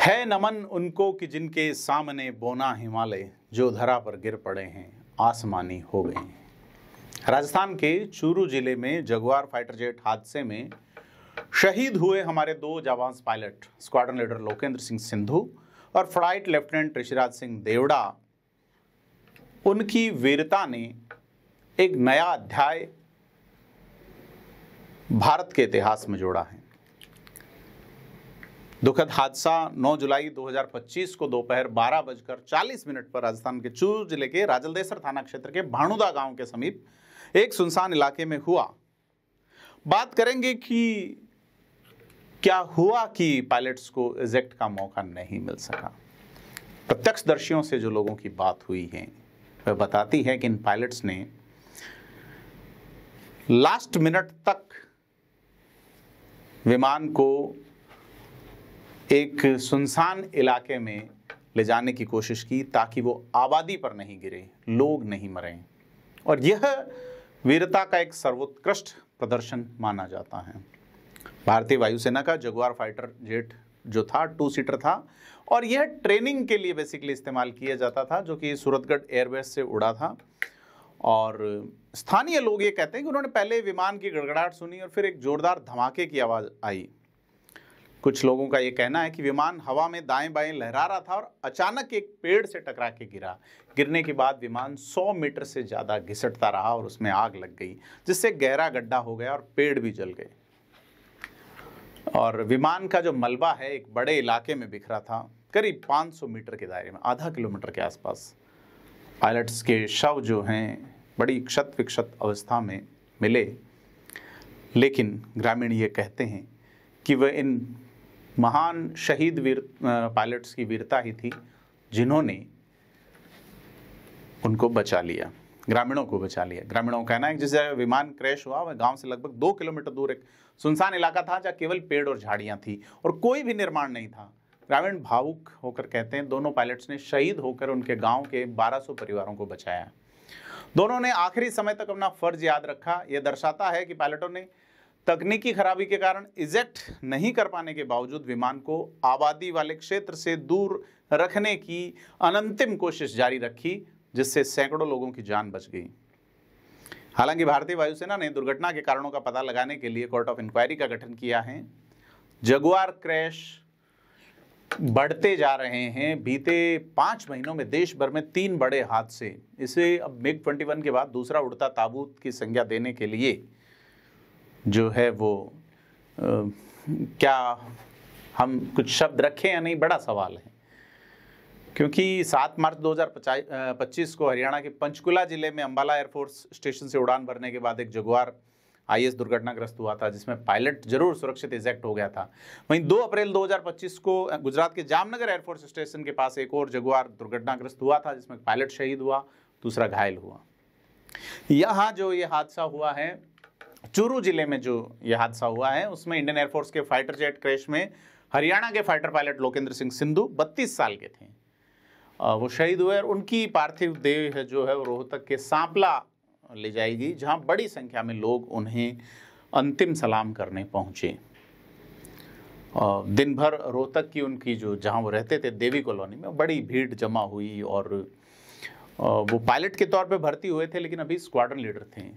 है नमन उनको कि जिनके सामने बोना हिमालय, जो धरा पर गिर पड़े हैं आसमानी हो गए हैं। राजस्थान के चूरू जिले में जगुआर फाइटर जेट हादसे में शहीद हुए हमारे दो जाबाज pilot squadron leader Lokendra Singh Sindhu और फ्लाइट लेफ्टिनेंट ऋषिराज सिंह देवड़ा, उनकी वीरता ने एक नया अध्याय भारत के इतिहास में जोड़ा है। दुखद हादसा 9 जुलाई 2025 को दोपहर 12:40 पर राजस्थान के चूरू जिले के राजलदेसर थाना क्षेत्र के भाणुदा गांव के समीप एक सुनसान इलाके में हुआ। बात करेंगे कि क्या हुआ कि पायलट्स को इजेक्ट का मौका नहीं मिल सका। प्रत्यक्षदर्शियों से जो लोगों की बात हुई है वह बताती है कि इन पायलट्स ने लास्ट मिनट तक विमान को एक सुनसान इलाके में ले जाने की कोशिश की ताकि वो आबादी पर नहीं गिरे, लोग नहीं मरें, और यह वीरता का एक सर्वोत्कृष्ट प्रदर्शन माना जाता है। भारतीय वायुसेना का जगुआर फाइटर जेट जो था 2 सीटर था और यह ट्रेनिंग के लिए बेसिकली इस्तेमाल किया जाता था, जो कि सूरतगढ़ एयरबेस से उड़ा था। और स्थानीय लोग ये कहते हैं कि उन्होंने पहले विमान की गड़गड़ाहट सुनी और फिर एक जोरदार धमाके की आवाज़ आई। कुछ लोगों का ये कहना है कि विमान हवा में दाएं बाएं लहरा रहा था और अचानक एक पेड़ से टकरा के गिरा। गिरने के बाद विमान 100 मीटर से ज़्यादा घिसटता रहा और उसमें आग लग गई, जिससे गहरा गड्ढा हो गया और पेड़ भी जल गए। और विमान का जो मलबा है एक बड़े इलाके में बिखरा था, करीब 500 मीटर के दायरे में, आधा किलोमीटर के आसपास। पायलट्स के शव जो हैं बड़ी क्षत विक्षत अवस्था में मिले, लेकिन ग्रामीण ये कहते हैं कि वह इन महान शहीद पायलट्स की वीरता ही थी जिन्होंने उनको बचा लिया, ग्रामीणों को बचा लिया। ग्रामीणों का कहना है कि जिस जगह विमान क्रैश हुआ वह गांव से लगभग 2 किलोमीटर दूर एक सुनसान इलाका था जहाँ केवल पेड़ और झाड़ियां थी और कोई भी निर्माण नहीं था। ग्रामीण भावुक होकर कहते हैं दोनों पायलट्स ने शहीद होकर उनके गांव के 1200 परिवारों को बचाया। दोनों ने आखिरी समय तक अपना फर्ज याद रखा। यह दर्शाता है कि पायलटों ने तकनीकी खराबी के कारण इजेक्ट नहीं कर पाने के बावजूद विमान को आबादी वाले क्षेत्र से दूर रखने की अनंतिम कोशिश जारी रखी, जिससे सैकड़ों लोगों की जान बच गई। हालांकि भारतीय वायुसेना ने दुर्घटना के कारणों का पता लगाने के लिए कोर्ट ऑफ इंक्वायरी का गठन किया है। जगुआर क्रैश बढ़ते जा रहे हैं। बीते 5 महीनों में देश भर में 3 बड़े हादसे, इसे अब MiG-21 के बाद दूसरा उड़ता ताबूत की संज्ञा देने के लिए जो है वो क्या हम कुछ शब्द रखें या नहीं, बड़ा सवाल है। क्योंकि 7 मार्च 2025 को हरियाणा के पंचकुला जिले में अंबाला एयरफोर्स स्टेशन से उड़ान भरने के बाद एक जगुआर IS दुर्घटनाग्रस्त हुआ था, जिसमें पायलट जरूर सुरक्षित इजेक्ट हो गया था। वहीं 2 अप्रैल 2025 को गुजरात के जामनगर एयरफोर्स स्टेशन के पास एक और जगुआर दुर्घटनाग्रस्त हुआ था, जिसमें पायलट शहीद हुआ, दूसरा घायल हुआ। यहाँ जो ये हादसा हुआ है, चूरू जिले में जो ये हादसा हुआ है, उसमें इंडियन एयरफोर्स के फाइटर जेट क्रैश में हरियाणा के फाइटर पायलट लोकेंद्र सिंह सिंधु 32 साल के थे, वो शहीद हुए और उनकी पार्थिव देह जो है वो रोहतक के सांपला ले जाएगी, जहां बड़ी संख्या में लोग उन्हें अंतिम सलाम करने पहुंचे। दिन भर रोहतक की उनकी जो जहां वो रहते थे देवी कॉलोनी में बड़ी भीड़ जमा हुई और वो पायलट के तौर पे भर्ती हुए थे, लेकिन अभी स्क्वाड्रन लीडर थे।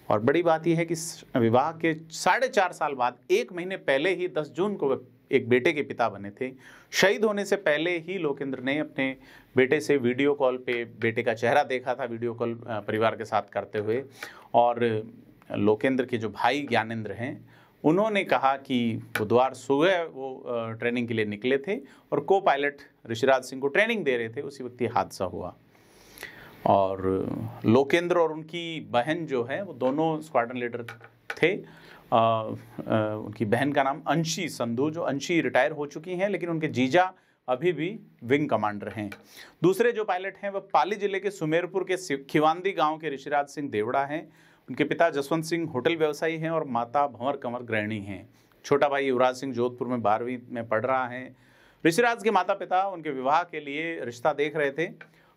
और बड़ी बात यह है कि विवाह के 4.5 साल बाद 1 महीने पहले ही 10 जून को एक बेटे के पिता बने थे। शहीद होने से पहले ही लोकेंद्र ने अपने बेटे से वीडियो कॉल पे बेटे का चेहरा देखा था, वीडियो कॉल परिवार के साथ करते हुए। और लोकेंद्र के जो भाई ज्ञानेंद्र हैं, उन्होंने कहा कि बुधवार सुबह वो ट्रेनिंग के लिए निकले थे और को पायलट ऋषिराज सिंह को ट्रेनिंग दे रहे थे, उसी वक्त ये हादसा हुआ। और लोकेंद्र और उनकी बहन जो है वो दोनों स्क्वाड्रन लीडर थे। उनकी बहन का नाम अंशी संधू, जो अंशी रिटायर हो चुकी हैं, लेकिन उनके जीजा अभी भी विंग कमांडर हैं। दूसरे जो पायलट हैं वह पाली जिले के सुमेरपुर के खिवांदी गांव के ऋषिराज सिंह देवड़ा हैं। उनके पिता जसवंत सिंह होटल व्यवसायी हैं और माता भंवर कंवर गृहिणी हैं। छोटा भाई युवराज सिंह जोधपुर में 12वीं में पढ़ रहा है। ऋषिराज के माता पिता उनके विवाह के लिए रिश्ता देख रहे थे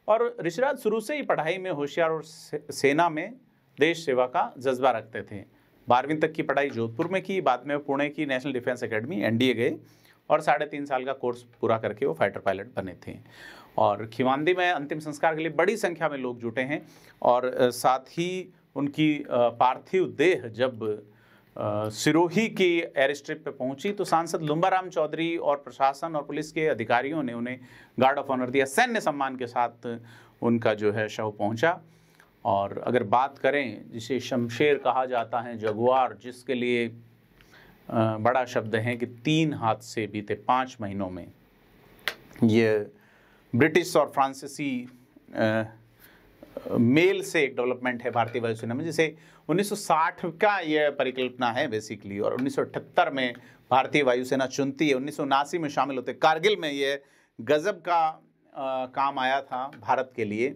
और ऋषिराज शुरू से ही पढ़ाई में होशियार और सेना में देश सेवा का जज्बा रखते थे। 12वीं तक की पढ़ाई जोधपुर में की, बाद में पुणे की नेशनल डिफेंस एकेडमी NDA गए और 3.5 साल का कोर्स पूरा करके वो फाइटर पायलट बने थे। और खिवांदी में अंतिम संस्कार के लिए बड़ी संख्या में लोग जुटे हैं और साथ ही उनकी पार्थिव देह जब सिरोही की एयर स्ट्रिप पे पहुंची तो सांसद लुम्बाराम चौधरी और प्रशासन और पुलिस के अधिकारियों ने उन्हें गार्ड ऑफ ऑनर दिया, सैन्य सम्मान के साथ उनका जो है शव पहुंचा। और अगर बात करें जिसे शमशेर कहा जाता है, जगुआर, जिसके लिए बड़ा शब्द है कि 3 हादसे बीते 5 महीनों में, ये ब्रिटिश और फ्रांसीसी मेल से एक डेवलपमेंट है भारतीय वायुसेना में, जिसे 1960 का ये परिकल्पना है बेसिकली, और 1978 में भारतीय वायुसेना चुनती है, 1979 में शामिल होते। कारगिल में ये गजब का काम आया था भारत के लिए,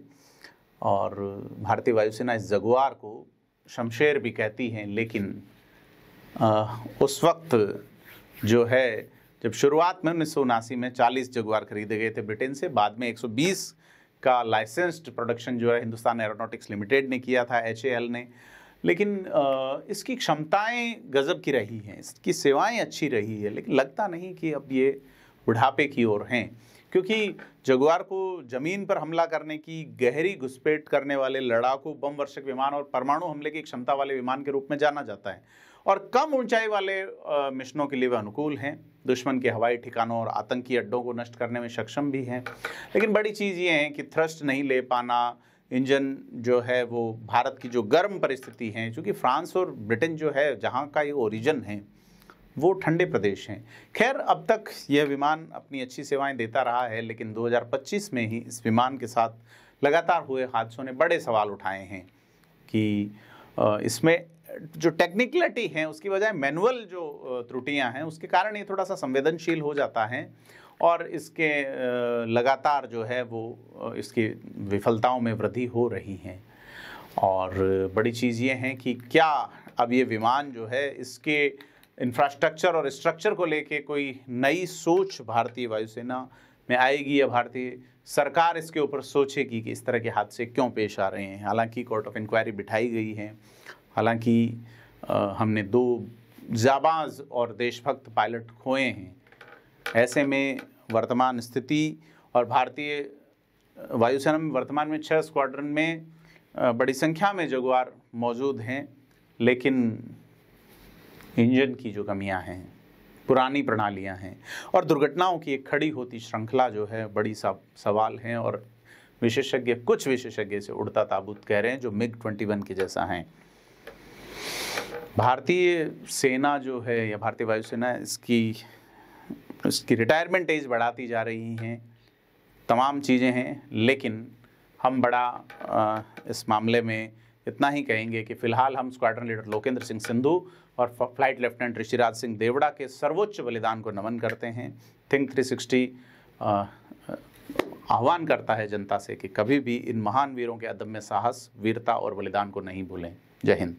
और भारतीय वायुसेना इस जगुआर को शमशेर भी कहती हैं। लेकिन उस वक्त जो है, जब शुरुआत में 1979 में 40 जगुआर खरीदे गए थे ब्रिटेन से, बाद में 120 का लाइसेंस्ड प्रोडक्शन जो है हिंदुस्तान एरोनॉटिक्स लिमिटेड ने किया था, HAL ने। लेकिन इसकी क्षमताएं गजब की रही हैं, इसकी सेवाएं अच्छी रही है, लेकिन लगता नहीं कि अब ये बुढ़ापे की ओर हैं, क्योंकि जगुआर को ज़मीन पर हमला करने की, गहरी घुसपैठ करने वाले लड़ाकू बम वर्षक विमान और परमाणु हमले की क्षमता वाले विमान के रूप में जाना जाता है, और कम ऊंचाई वाले मिशनों के लिए वे अनुकूल हैं, दुश्मन के हवाई ठिकानों और आतंकी अड्डों को नष्ट करने में सक्षम भी हैं। लेकिन बड़ी चीज़ ये है कि थ्रस्ट नहीं ले पाना, इंजन जो है वो भारत की जो गर्म परिस्थिति है, क्योंकि फ्रांस और ब्रिटेन जो है जहाँ का ये ओरिजिन है वो ठंडे प्रदेश हैं। खैर, अब तक यह विमान अपनी अच्छी सेवाएं देता रहा है, लेकिन 2025 में ही इस विमान के साथ लगातार हुए हादसों ने बड़े सवाल उठाए हैं कि इसमें जो टेक्निकलिटी है उसकी बजाय मैनुअल जो त्रुटियां हैं उसके कारण ये थोड़ा सा संवेदनशील हो जाता है, और इसके लगातार जो है वो इसकी विफलताओं में वृद्धि हो रही है। और बड़ी चीज़ ये है कि क्या अब ये विमान जो है, इसके इंफ्रास्ट्रक्चर और स्ट्रक्चर को लेके कोई नई सोच भारतीय वायुसेना में आएगी, या भारतीय सरकार इसके ऊपर सोचेगी कि इस तरह के हादसे क्यों पेश आ रहे हैं। हालांकि कोर्ट ऑफ इंक्वायरी बिठाई गई है, हालांकि हमने 2 जाबाज और देशभक्त पायलट खोए हैं। ऐसे में वर्तमान स्थिति, और भारतीय वायुसेना में वर्तमान में 6 स्क्वाड्रन में बड़ी संख्या में जगुआर मौजूद हैं, लेकिन इंजन की जो कमियां हैं, पुरानी प्रणालियां हैं, और दुर्घटनाओं की एक खड़ी होती श्रृंखला जो है, बड़ी सवाल हैं। और विशेषज्ञ, कुछ विशेषज्ञ से उड़ता ताबूत कह रहे हैं, जो MiG-21 के जैसा हैं। भारतीय सेना जो है, या भारतीय वायुसेना, इसकी रिटायरमेंट एज बढ़ाती जा रही हैं, तमाम चीज़ें हैं। लेकिन हम बड़ा इस मामले में इतना ही कहेंगे कि फ़िलहाल हम स्क्वाड्रन लीडर लोकेंद्र सिंह सिंधु और फ्लाइट लेफ्टिनेंट ऋषिराज सिंह देवड़ा के सर्वोच्च बलिदान को नमन करते हैं। थिंक 360 आह्वान करता है जनता से कि कभी भी इन महान वीरों के अदम्य साहस, वीरता और बलिदान को नहीं भूलें। जय हिंद।